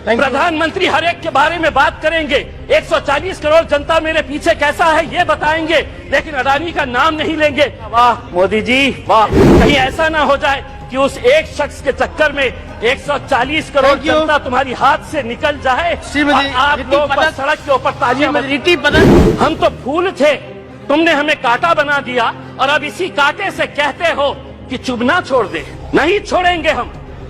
प्रधानमंत्री हर एक के बारे में बात करेंगे, 140 करोड़ जनता मेरे पीछे कैसा है ये बताएंगे, लेकिन अडानी का नाम नहीं लेंगे। वाह मोदी जी वाह, कहीं ऐसा ना हो जाए कि उस एक शख्स के चक्कर में 140 करोड़ जनता तुम्हारी हाथ से निकल जाए और आप लोग बस सड़क के ऊपर तालियां बजाएं। हम तो फूल थे, तुमने हमें कांटा बना दिया और अब इसी कांटे से कहते हो कि चुभना छोड़ दे। नहीं छोड़ेंगे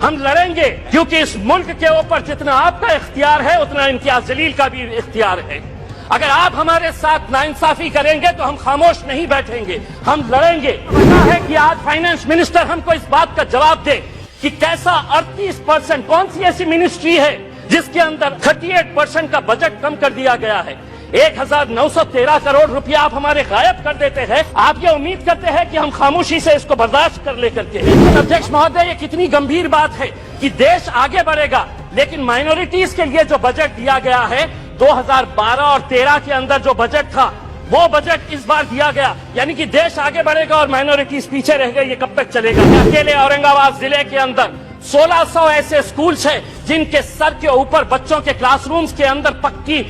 हम लड़ेंगे, क्योंकि इस मुल्क के ऊपर जितना आपका इख्तियार है उतना इम्तियाज जलील का भी इख्तियार है। अगर आप हमारे साथ नाइंसाफी करेंगे तो हम खामोश नहीं बैठेंगे, हम लड़ेंगे। पता है कि आज फाइनेंस मिनिस्टर हमको इस बात का जवाब दे कि कैसा 38%, कौन सी ऐसी मिनिस्ट्री है जिसके अंदर 38% का बजट कम कर दिया गया है। 1913 करोड़ रुपया आप हमारे गायब कर देते हैं। आप ये उम्मीद करते हैं कि हम खामोशी से इसको बर्दाश्त कर लेकर के। अध्यक्ष महोदय, ये कितनी गंभीर बात है कि देश आगे बढ़ेगा, लेकिन माइनॉरिटीज के लिए जो बजट दिया गया है 2012 और 13 के अंदर जो बजट था वो बजट इस बार दिया गया, यानी कि देश आगे बढ़ेगा और माइनॉरिटीज पीछे रह गए। ये कब तक चलेगा? अकेले औरंगाबाद जिले के अंदर 1600 ऐसे स्कूल्स हैं जिनके सर के ऊपर बच्चों के क्लासरूम्स के अंदर पक्की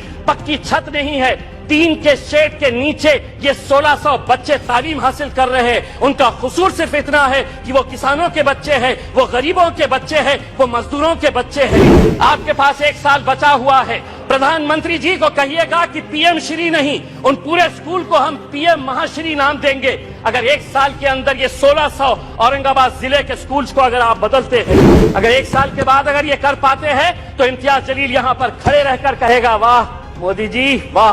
छत नहीं है। टीन के शेड के नीचे ये 1600 बच्चे तालीम हासिल कर रहे हैं। उनका कसूर सिर्फ इतना है कि वो किसानों के बच्चे हैं, वो गरीबों के बच्चे हैं, वो मजदूरों के बच्चे हैं। आपके पास 1 साल बचा हुआ है। प्रधानमंत्री जी को कहिएगा कि पीएम श्री नहीं, उन पूरे स्कूल को हम पीएम महाश्री नाम देंगे अगर 1 साल के अंदर ये 1600 औरंगाबाद जिले के स्कूल्स को अगर आप बदलते हैं। अगर 1 साल के बाद अगर ये कर पाते हैं तो इम्तियाज जलील यहाँ पर खड़े रहकर कहेगा, वाह मोदी जी वाह।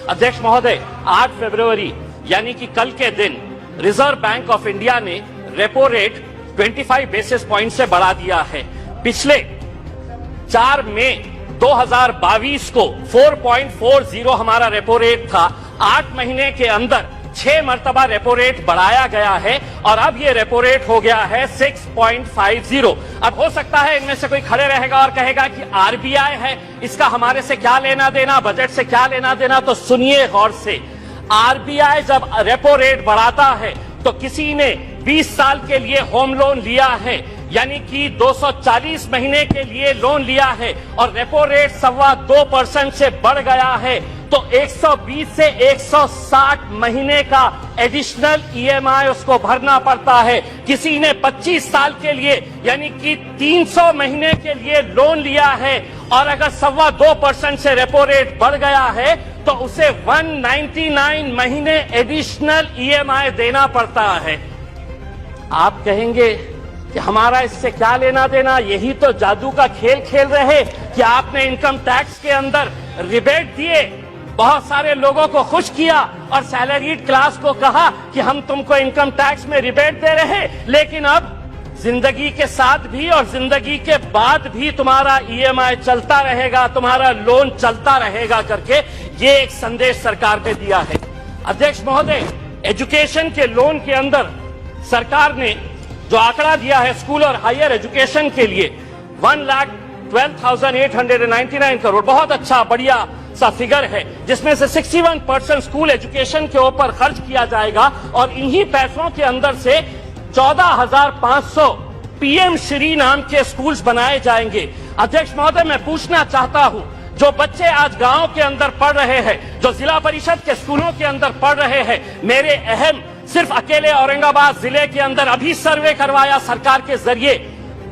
अध्यक्ष महोदय, 8 फरवरी यानी कि कल के दिन रिजर्व बैंक ऑफ इंडिया ने रेपो रेट 25 बेसिस पॉइंट से बढ़ा दिया है। पिछले 4 मई 2022 को 4.40 हमारा रेपो रेट था। 8 महीने के अंदर 6 मरतबा रेपो रेट बढ़ाया गया है और अब ये रेपो रेट हो गया है 6.50। अब हो सकता है इनमें से कोई खड़े रहेगा और कहेगा कि आरबीआई है, इसका हमारे से क्या लेना देना, बजट से क्या लेना देना। तो सुनिए गौर से, आरबीआई जब रेपो रेट बढ़ाता है तो किसी ने 20 साल के लिए होम लोन लिया है, यानी कि 240 महीने के लिए लोन लिया है और रेपो रेट 2.25% से बढ़ गया है, तो 120 से 160 महीने का एडिशनल ईएमआई उसको भरना पड़ता है। किसी ने 25 साल के लिए यानी कि 300 महीने के लिए लोन लिया है और अगर 2.25% से रेपो रेट बढ़ गया है तो उसे 199 महीने एडिशनल ईएमआई देना पड़ता है। आप कहेंगे कि हमारा इससे क्या लेना देना, यही तो जादू का खेल खेल रहे कि आपने इनकम टैक्स के अंदर रिबेट दिए, बहुत सारे लोगों को खुश किया और सैलरीड क्लास को कहा कि हम तुमको इनकम टैक्स में रिबेट दे रहे हैं, लेकिन अब जिंदगी के साथ भी और जिंदगी के बाद भी तुम्हारा ईएमआई चलता रहेगा, तुम्हारा लोन चलता रहेगा करके ये एक संदेश सरकार ने दिया है। अध्यक्ष महोदय, एजुकेशन के लोन के अंदर सरकार ने जो आंकड़ा दिया है स्कूल और हायर एजुकेशन के लिए 1,12,899 करोड़, बहुत अच्छा बढ़िया सा फिगर है, जिसमें से 61% स्कूल एजुकेशन के ऊपर खर्च किया जाएगा और इन्हीं पैसों के अंदर से 14,500 पीएम श्री नाम के स्कूल्स बनाए जाएंगे। अध्यक्ष महोदय, मैं पूछना चाहता हूं, जो बच्चे आज गांव के अंदर पढ़ रहे हैं, जो जिला परिषद के स्कूलों के अंदर पढ़ रहे हैं, मेरे अहम सिर्फ अकेले औरंगाबाद जिले के अंदर अभी सर्वे करवाया सरकार के जरिए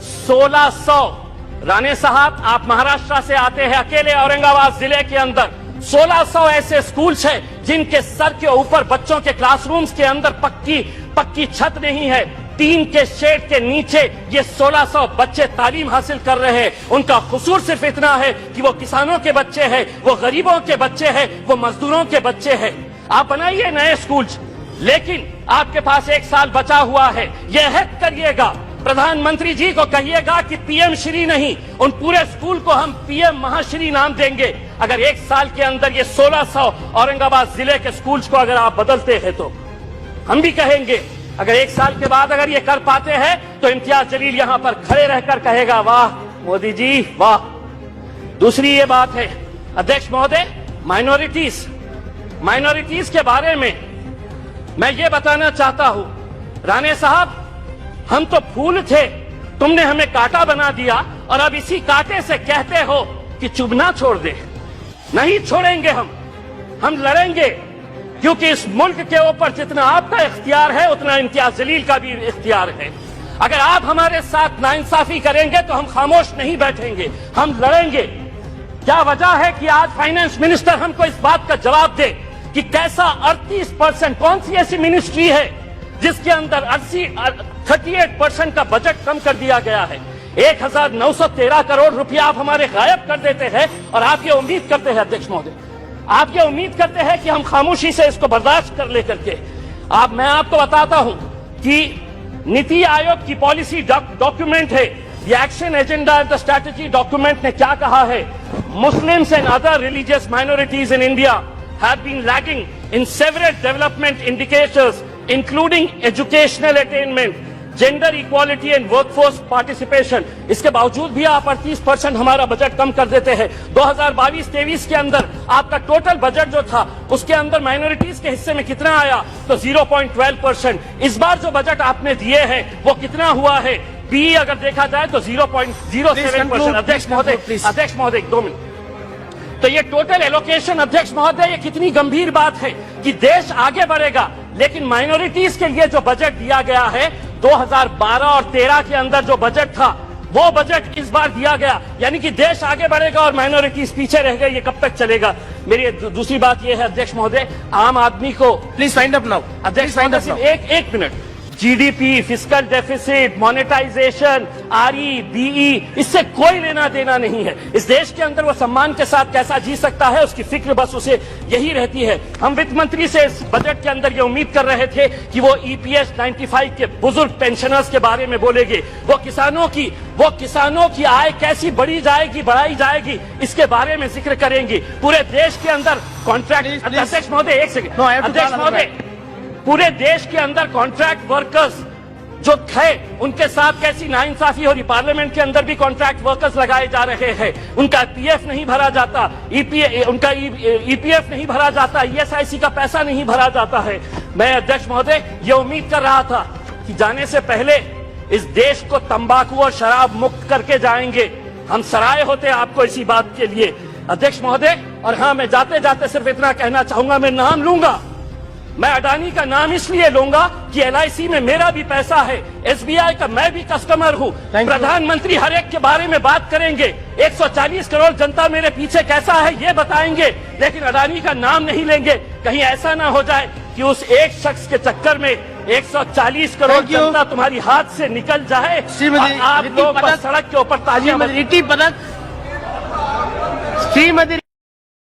1600। राणे साहब, आप महाराष्ट्र से आते हैं, अकेले औरंगाबाद जिले के अंदर 1600 ऐसे स्कूल्स हैं जिनके सर के ऊपर बच्चों के क्लासरूम्स के अंदर पक्की छत नहीं है। टीन के शेड के नीचे ये 1600 बच्चे तालीम हासिल कर रहे हैं। उनका कसूर सिर्फ इतना है कि वो किसानों के बच्चे हैं, वो गरीबों के बच्चे हैं, वो मजदूरों के बच्चे हैं। आप बनाइए नए स्कूल्स, लेकिन आपके पास 1 साल बचा हुआ है। यह अहद करिएगा, प्रधानमंत्री जी को कहिएगा कि पीएम श्री नहीं, उन पूरे स्कूल को हम पीएम महाश्री नाम देंगे अगर 1 साल के अंदर ये 1600 औरंगाबाद जिले के स्कूल्स को अगर आप बदलते हैं। तो हम भी कहेंगे अगर 1 साल के बाद अगर ये कर पाते हैं तो इम्तियाज जलील यहाँ पर खड़े रहकर कहेगा, वाह मोदी जी वाह। दूसरी ये बात है अध्यक्ष महोदय, माइनॉरिटीज के बारे में मैं ये बताना चाहता हूं। राणे साहब, हम तो फूल थे, तुमने हमें कांटा बना दिया और अब इसी कांटे से कहते हो कि चुभना छोड़ दे। नहीं छोड़ेंगे हम लड़ेंगे, क्योंकि इस मुल्क के ऊपर जितना आपका इख्तियार है उतना इम्तियाज जलील का भी इख्तियार है। अगर आप हमारे साथ नाइंसाफी करेंगे तो हम खामोश नहीं बैठेंगे, हम लड़ेंगे। क्या वजह है कि आज फाइनेंस मिनिस्टर हमको इस बात का जवाब दे कि कैसा 38%, कौन सी ऐसी मिनिस्ट्री है जिसके अंदर 38% का बजट कम कर दिया गया है। 1913 करोड़ रुपया आप हमारे गायब कर देते हैं और आप ये उम्मीद करते हैं अध्यक्ष महोदय, आप ये उम्मीद करते हैं कि हम खामोशी से इसको बर्दाश्त कर ले करके। मैं आपको बताता हूं कि नीति आयोग की पॉलिसी डॉक्यूमेंट है, the action agenda and the strategy document ने क्या कहा है। Muslims and other religious minorities in India have been lagging in several development indicators including educational attainment, gender equality and workforce participation. इसके बावजूद भी आप 38% हमारा बजट कम कर देते हैं। 2022-23 के अंदर आपका टोटल बजट जो था उसके अंदर माइनॉरिटीज के हिस्से में कितना आया, तो 0.12%। इस बार जो बजट आपने दिए हैं वो कितना हुआ है, पी अगर देखा जाए तो 0.07%। अध्यक्ष महोदय 2 मिनट। तो ये टोटल एलोकेशन अध्यक्ष महोदय, ये कितनी गंभीर बात है कि देश आगे बढ़ेगा, लेकिन माइनॉरिटीज के लिए जो बजट दिया गया है 2012 और 13 के अंदर जो बजट था वो बजट इस बार दिया गया, यानी कि देश आगे बढ़ेगा और माइनॉरिटीज पीछे रह गए। ये कब तक चलेगा। मेरी दूसरी बात ये है अध्यक्ष महोदय, आम आदमी को प्लीज फाइंड अप नाउ। अध्यक्ष महोदय एक minute, GDP, fiscal deficit, monetisation, RE, BE, इससे कोई लेना देना नहीं है। इस देश के अंदर वो सम्मान के साथ कैसा जी सकता है उसकी फिक्र बस उसे यही रहती है। हम वित्त मंत्री से इस बजट के अंदर ये उम्मीद कर रहे थे कि वो ईपीएस 95 के बुजुर्ग पेंशनर्स के बारे में बोलेंगे, वो किसानों की आय कैसी बढ़ाई जाएगी इसके बारे में जिक्र करेंगे। पूरे देश के अंदर कॉन्ट्रैक्ट, अध्यक्ष महोदय एक सेकंड, अध्यक्ष महोदय, पूरे देश के अंदर कॉन्ट्रैक्ट वर्कर्स जो थे उनके साथ कैसी नाइंसाफी हो रही। पार्लियामेंट के अंदर भी कॉन्ट्रैक्ट वर्कर्स लगाए जा रहे हैं, उनका पीएफ नहीं भरा जाता, उनका ईपीएफ नहीं भरा जाता, ईएसआईसी का पैसा नहीं भरा जाता है। मैं अध्यक्ष महोदय ये उम्मीद कर रहा था कि जाने से पहले इस देश को तंबाकू और शराब मुक्त करके जाएंगे। हम सराय होते आपको इसी बात के लिए अध्यक्ष महोदय। और हाँ, मैं जाते जाते सिर्फ इतना कहना चाहूंगा, मैं नाम लूंगा, मैं अडानी का नाम इसलिए लूंगा कि एलआईसी में मेरा भी पैसा है, एसबीआई का मैं भी कस्टमर हूं। प्रधानमंत्री हर एक के बारे में बात करेंगे, 140 करोड़ जनता मेरे पीछे कैसा है ये बताएंगे, लेकिन अडानी का नाम नहीं लेंगे। कहीं ऐसा ना हो जाए कि उस एक शख्स के चक्कर में 140 करोड़ जनता तुम्हारी हाथ से निकल जाए और आप लोग सड़क के ऊपर तालियां। श्रीमती